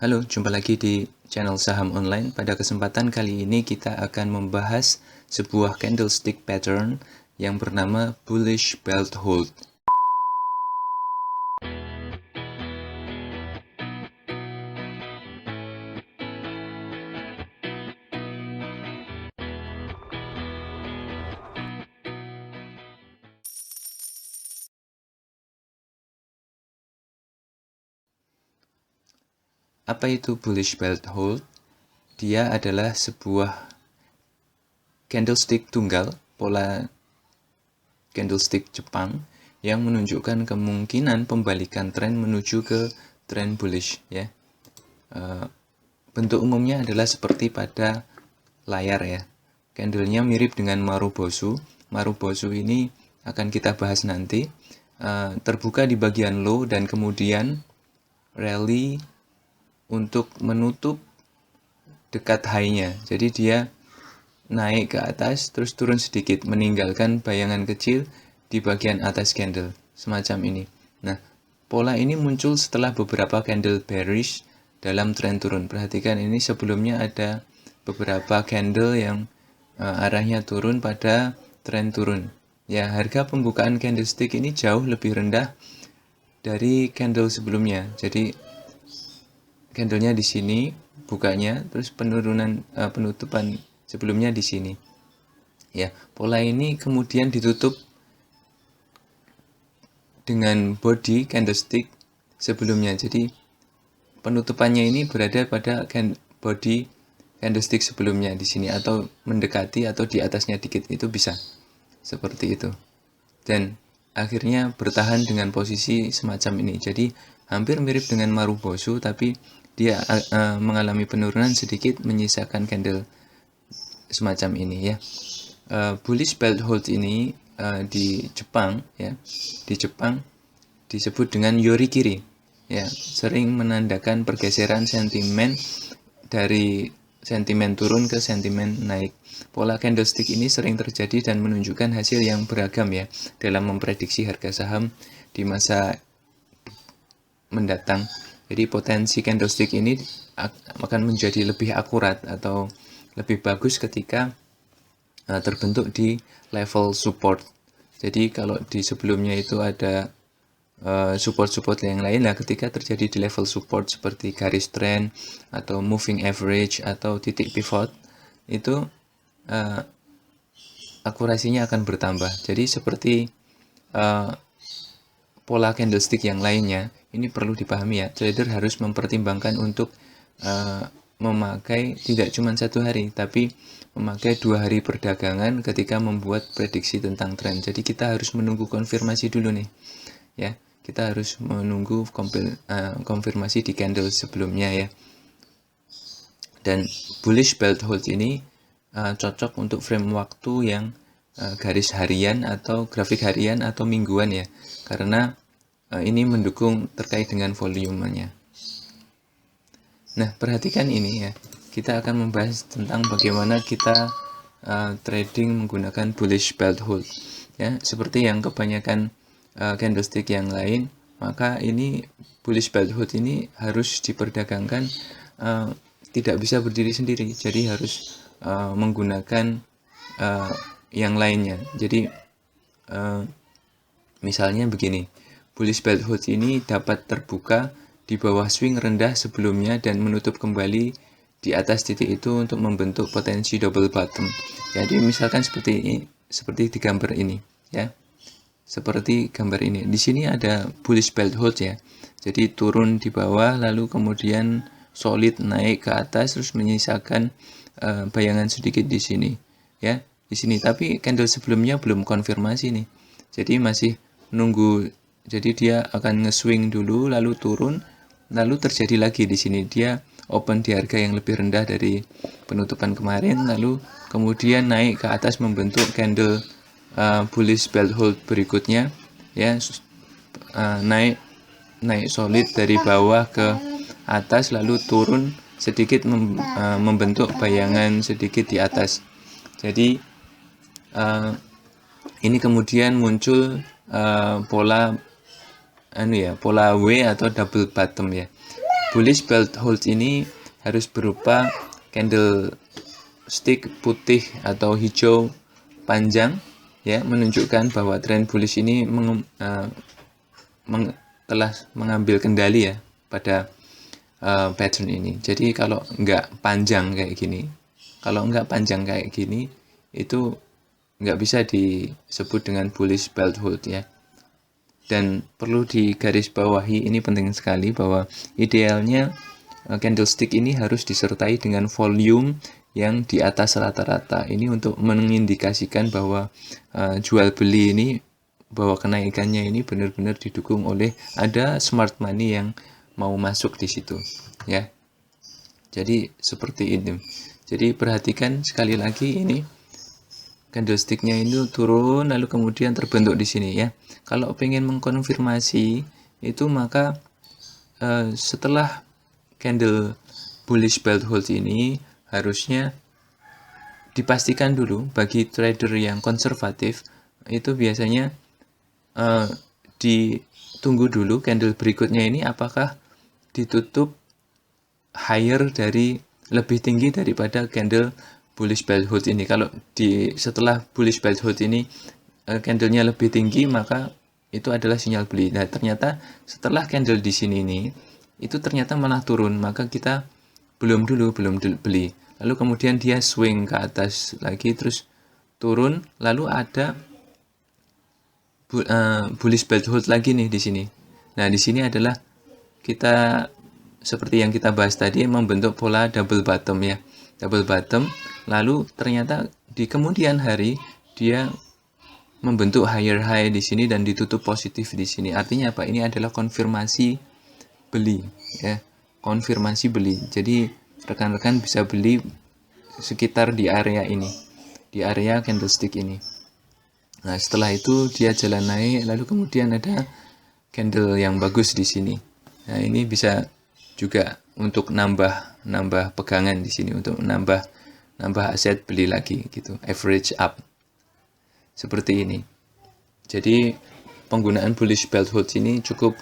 Halo, jumpa lagi di channel Saham Online. Pada kesempatan kali ini kita akan membahas sebuah candlestick pattern yang bernama Bullish Belt Hold. Apa itu Bullish Belt Hold? Dia adalah sebuah candlestick tunggal, pola candlestick Jepang yang menunjukkan kemungkinan pembalikan tren menuju ke tren bullish ya. Bentuk umumnya adalah seperti pada layar ya. Candlenya mirip dengan Marubozu. Marubozu ini akan kita bahas nanti. Terbuka di bagian low dan kemudian rally untuk menutup dekat high-nya. Jadi dia naik ke atas terus turun sedikit meninggalkan bayangan kecil di bagian atas candle semacam ini. Nah, pola ini muncul setelah beberapa candle bearish dalam tren turun. Perhatikan ini sebelumnya ada beberapa candle yang arahnya turun pada tren turun. Ya, harga pembukaan candlestick ini jauh lebih rendah dari candle sebelumnya. Jadi candlenya di sini bukanya, terus penutupan sebelumnya di sini. Ya, pola ini kemudian ditutup dengan body candlestick sebelumnya. Jadi penutupannya ini berada pada body candlestick sebelumnya di sini atau mendekati atau di atasnya dikit, itu bisa seperti itu. Dan akhirnya bertahan dengan posisi semacam ini. Jadi hampir mirip dengan Marubozu, tapi dia mengalami penurunan sedikit menyisakan candle semacam ini ya. Bullish belt hold ini di Jepang ya, di Jepang disebut dengan yorikiri ya, sering menandakan pergeseran sentimen dari sentimen turun ke sentimen naik. Pola candlestick ini sering terjadi dan menunjukkan hasil yang beragam ya dalam memprediksi harga saham di masa mendatang. Jadi potensi candlestick ini akan menjadi lebih akurat atau lebih bagus ketika terbentuk di level support. Jadi kalau di sebelumnya itu ada support-support yang lain, nah ketika terjadi di level support seperti garis trend atau moving average atau titik pivot, itu akurasinya akan bertambah. Jadi seperti pola candlestick yang lainnya, ini perlu dipahami ya, trader harus mempertimbangkan untuk memakai tidak cuma 1 hari, tapi memakai 2 hari perdagangan ketika membuat prediksi tentang tren. Jadi kita harus menunggu konfirmasi dulu nih, ya. Kita harus menunggu konfirmasi di candle sebelumnya ya. Dan bullish belt hold ini cocok untuk frame waktu yang garis harian atau grafik harian atau mingguan ya, karena ini mendukung terkait dengan volumenya. Nah, perhatikan ini ya, kita akan membahas tentang bagaimana kita trading menggunakan bullish belt hold ya. Seperti yang kebanyakan candlestick yang lain, maka ini bullish belt hold ini harus diperdagangkan, tidak bisa berdiri sendiri, jadi harus menggunakan yang lainnya. Jadi misalnya begini, bullish belt hold ini dapat terbuka di bawah swing rendah sebelumnya dan menutup kembali di atas titik itu untuk membentuk potensi double bottom. Jadi misalkan seperti ini, seperti di gambar ini ya. Seperti gambar ini. Di sini ada bullish belt hold ya. Jadi turun di bawah lalu kemudian solid naik ke atas terus menyisakan bayangan sedikit di sini ya. Di sini tapi candle sebelumnya belum konfirmasi nih. Jadi masih nunggu. Jadi dia akan nge-swing dulu lalu turun, lalu terjadi lagi di sini dia open di harga yang lebih rendah dari penutupan kemarin, lalu kemudian naik ke atas membentuk candle bullish belt hold berikutnya ya, naik solid dari bawah ke atas lalu turun sedikit membentuk bayangan sedikit di atas. Jadi ini kemudian muncul pola W atau double bottom ya. bullish belt hold ini harus berupa candlestick putih atau hijau panjang, ya, menunjukkan bahwa tren bullish ini telah mengambil kendali ya pada pattern ini. Jadi kalau nggak panjang kayak gini, itu nggak bisa disebut dengan bullish belt hold ya. Dan perlu digarisbawahi, ini penting sekali, bahwa idealnya candlestick ini harus disertai dengan volume yang di atas rata-rata. Ini untuk mengindikasikan bahwa jual beli ini, bahwa kenaikannya ini benar-benar didukung oleh ada smart money yang mau masuk di situ ya. Jadi seperti ini. Jadi perhatikan sekali lagi, ini candlesticknya itu turun lalu kemudian terbentuk di sini ya. Kalau pengen mengkonfirmasi itu, maka setelah candle bullish belt hold ini harusnya dipastikan dulu, bagi trader yang konservatif itu biasanya ditunggu dulu candle berikutnya ini apakah ditutup higher lebih tinggi daripada candle bullish belt hold ini. Kalau setelah bullish belt hold ini candlenya lebih tinggi, maka itu adalah sinyal beli. Nah, ternyata setelah candle di sini ini itu ternyata malah turun, maka kita belum beli. Lalu kemudian dia swing ke atas lagi terus turun, lalu ada bullish belt hold lagi nih di sini. Nah, di sini adalah kita seperti yang kita bahas tadi, membentuk pola double bottom ya. Double bottom, lalu ternyata di kemudian hari dia membentuk higher high di sini dan ditutup positif di sini. Artinya apa? Ini adalah konfirmasi beli ya. Konfirmasi beli. Jadi rekan-rekan bisa beli sekitar di area ini, di area candlestick ini. Nah, setelah itu dia jalan naik, lalu kemudian ada candle yang bagus di sini. Nah, ini bisa juga untuk nambah pegangan di sini, untuk nambah aset beli lagi gitu, average up seperti ini. Jadi penggunaan bullish belt hold ini cukup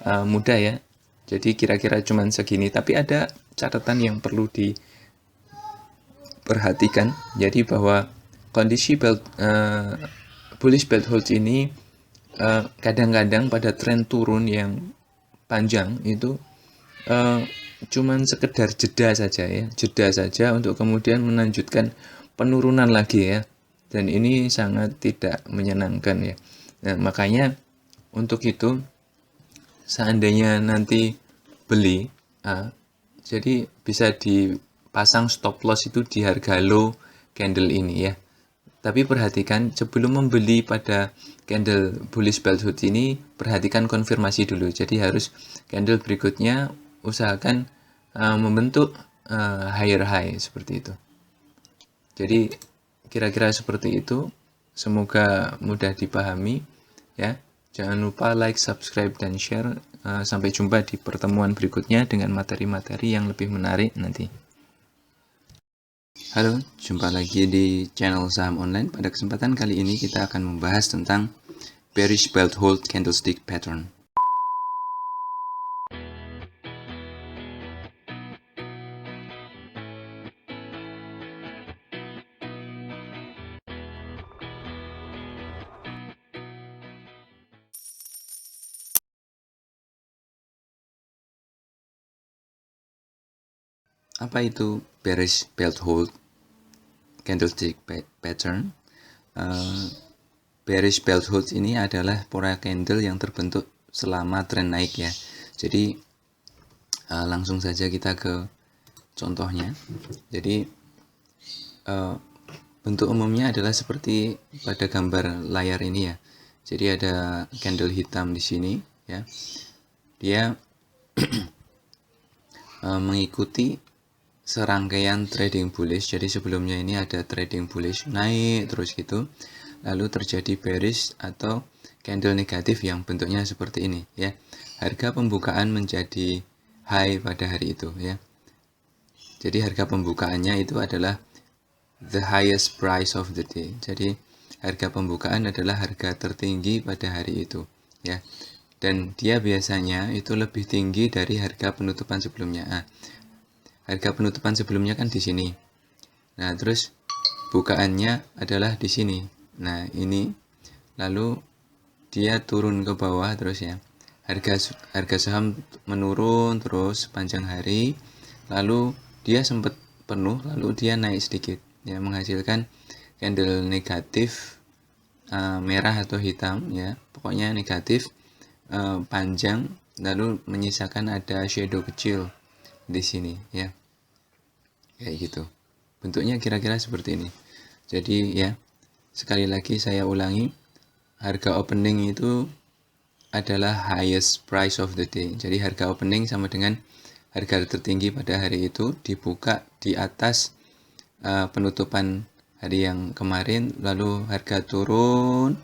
mudah ya. Jadi kira-kira cuman segini, tapi ada catatan yang perlu diperhatikan. Jadi bahwa kondisi bullish belt hold ini kadang-kadang pada tren turun yang panjang itu cuman sekedar jeda saja untuk kemudian melanjutkan penurunan lagi ya, dan ini sangat tidak menyenangkan ya. Nah, makanya untuk itu seandainya nanti beli, jadi bisa dipasang stop loss itu di harga low candle ini ya. Tapi perhatikan, sebelum membeli pada candle bullish belt hold ini, perhatikan konfirmasi dulu. Jadi harus candle berikutnya usahakan membentuk higher high seperti itu. Jadi kira-kira seperti itu. Semoga mudah dipahami ya. Jangan lupa like, subscribe, dan share. Sampai jumpa di pertemuan berikutnya dengan materi-materi yang lebih menarik nanti. Halo, jumpa lagi di channel Saham Online. Pada kesempatan kali ini kita akan membahas tentang bearish belt hold candlestick pattern. Apa itu bearish belt hold candlestick pattern? Bearish belt hold ini adalah pola candle yang terbentuk selama tren naik ya. Jadi langsung saja kita ke contohnya. Jadi bentuk umumnya adalah seperti pada gambar layar ini ya. Jadi ada candle hitam di sini ya. Dia mengikuti serangkaian trading bullish. Jadi sebelumnya ini ada trading bullish naik terus gitu, lalu terjadi bearish atau candle negatif yang bentuknya seperti ini ya. Harga pembukaan menjadi high pada hari itu ya. Jadi harga pembukaannya itu adalah the highest price of the day. Jadi harga pembukaan adalah harga tertinggi pada hari itu ya. dan dia biasanya itu lebih tinggi dari harga penutupan sebelumnya. Nah, harga penutupan sebelumnya kan di sini. Nah, terus bukaannya adalah di sini. Nah, ini lalu dia turun ke bawah terus ya. Harga saham menurun terus sepanjang hari. Lalu dia sempat penuh, lalu dia naik sedikit ya, menghasilkan candle negatif merah atau hitam ya. Pokoknya negatif panjang, lalu menyisakan ada shadow kecil di sini ya, kayak gitu bentuknya, kira-kira seperti ini. Jadi ya, sekali lagi saya ulangi, harga opening itu adalah highest price of the day. Jadi harga opening sama dengan harga tertinggi pada hari itu, dibuka di atas penutupan hari yang kemarin, lalu harga turun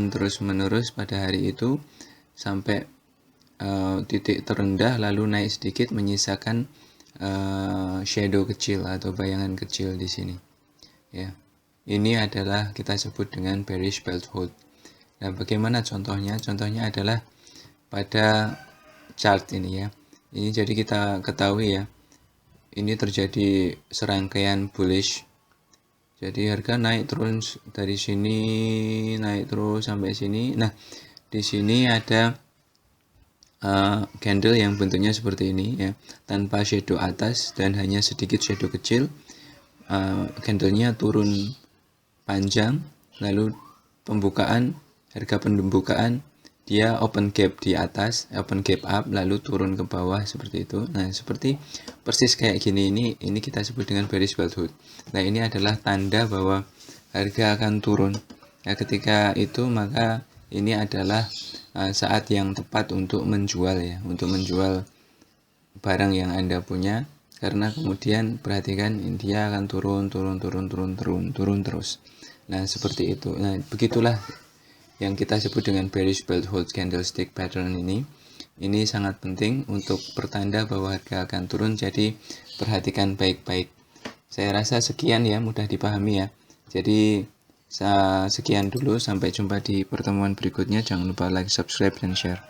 terus menerus pada hari itu sampai titik terendah, lalu naik sedikit menyisakan shadow kecil atau bayangan kecil di sini ya. Ini adalah kita sebut dengan bearish belt hold. Nah, bagaimana contohnya? Contohnya adalah pada chart ini ya. Ini jadi kita ketahui ya, ini terjadi serangkaian bullish. Jadi harga naik terus dari sini, naik terus sampai sini. Nah, di sini ada candle yang bentuknya seperti ini ya, tanpa shadow atas dan hanya sedikit shadow kecil. Candlenya turun panjang, lalu harga pembukaan dia open gap di atas, open gap up, lalu turun ke bawah seperti itu. Nah, seperti persis kayak gini, ini kita sebut dengan bearish belt hold. Nah, ini adalah tanda bahwa harga akan turun. Nah, ketika itu maka ini adalah saat yang tepat untuk menjual ya, untuk menjual barang yang Anda punya, karena kemudian perhatikan dia akan turun terus. Nah, seperti itu. Nah, begitulah yang kita sebut dengan bearish belt hold candlestick pattern ini. Ini sangat penting untuk pertanda bahwa harga akan turun, jadi perhatikan baik-baik. Saya rasa sekian ya, mudah dipahami ya. Jadi sekian dulu, sampai jumpa di pertemuan berikutnya. Jangan lupa like, subscribe, dan share.